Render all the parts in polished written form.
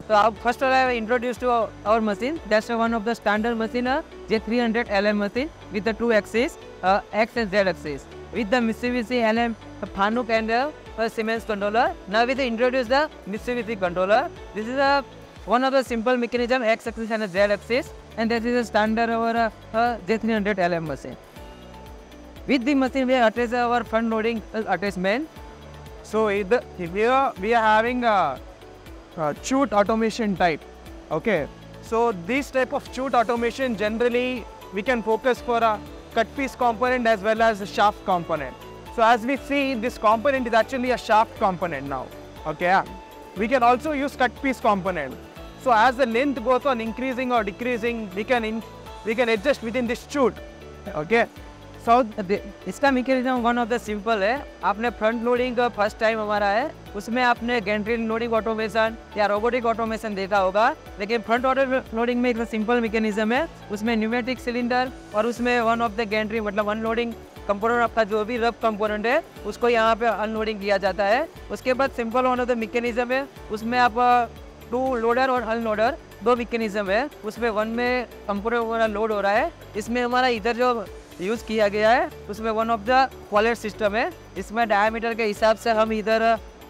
तो आप first introduced to our machine. That's one of the standard machine, J300 LM machine with the 2 axes, X and Z axis, with the Mitsubishi LM Fanuc and Siemens controller. Now we introduce the Mitsubishi controller. This is one of the simple mechanism, X axis and Z axis, and this is a standard our J300 LM machine. With the machine, we attach our front loading attachment. So here we are having a chute automation type. Okay. So this type of chute automation generally we can focus for a cut piece component as well as a shaft component. So as we see, this component is actually a shaft component now. Okay. We can also use cut piece component. So as the length goes on increasing or decreasing, we can adjust within this chute. Okay. So इसका mechanism one of the simple है. आपने front loading का first time हमारा है, उसमें आपने Gentry loading automation या robotic automation देखा होगा, लेकिन फ्रंट ऑर्डर लोडिंग में एक सिंपल मैकेनिज्म है. उसमें न्यूमेटिक सिलेंडर और उसमें वन ऑफ द गैंट्री मतलब अनलोडिंग कंपोनेंट, आपका जो भी रफ कंपोनेंट है उसको यहाँ पे अनलोडिंग किया जाता है. उसके बाद simple one of the mechanism है, उसमें आप 2 लोडर और अनलोडर 2 मैकेनिज्म है. उसमें वन में कंपोनेंट वगैरह लोड हो रहा है, इसमें हमारा इधर जो यूज़ किया गया है उसमें one of the collet system है. इसमें डायमीटर के हिसाब से हम इधर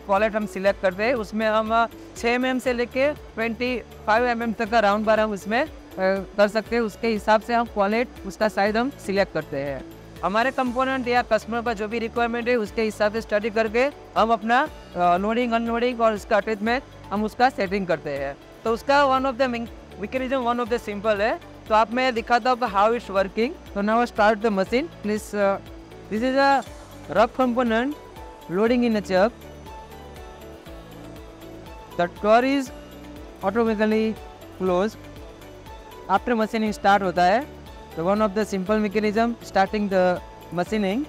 कॉलेट हम सिलेक्ट करते हैं. उसमें हम 6 mm से लेके 25 mm तक का राउंड बार हम इसमें कर सकते हैं. उसके हिसाब से हम कॉलेट उसका साइज हम सिलेक्ट करते हैं. हमारे कंपोनेंट या कस्टमर का जो भी रिक्वायरमेंट है उसके हिसाब से स्टडी करके हम अपना लोडिंग अनलोडिंग और उसका अटैचमेंट हम उसका सेटिंग करते हैं. तो उसका one of the mechanism one of the simple है. तो आप मैं दिखाता हूँ हाउ इट्स वर्किंग. तो now start the machine please. This is a rough component loading in a chuck. The door is automatically close after machining start होता है. तो one of the simple mechanism starting the machining.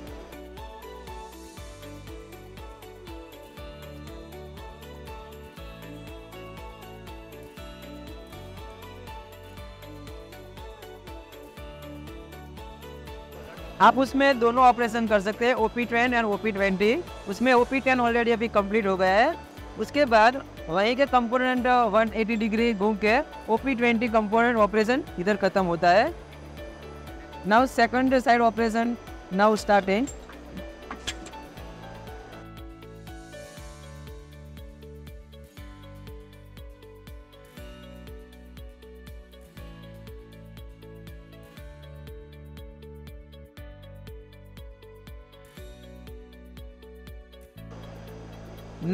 आप उसमें दोनों operation कर सकते हैं, OP10 and OP20. उसमें OP10 ऑलरेडी अभी कंप्लीट हो गया है. उसके बाद वहीं के कंपोनेंट 180 डिग्री घूम के OP20 कंपोनेंट ऑपरेशन इधर खत्म होता है. Now second side operation now starting.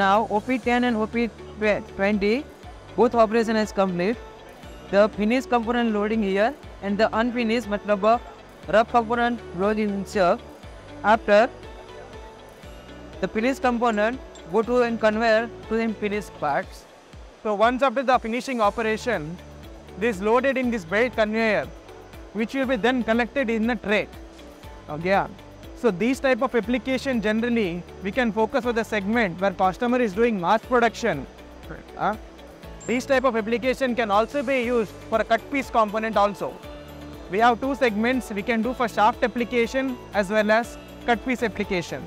Now OP10 and OP20 both operation is complete. The finished component loading here and the unfinished मतलब rough component loading in chuck. After the finished component go to and conveyor to the finished parts. So once after the finishing operation, this is loaded in this belt conveyor, which will be then collected in a tray. Okay. So these type of application generally we can focus on the segment where customer is doing mass production. These type of application can also be used for a cut piece component also. We have 2 segments we can do for shaft application as well as cut piece application.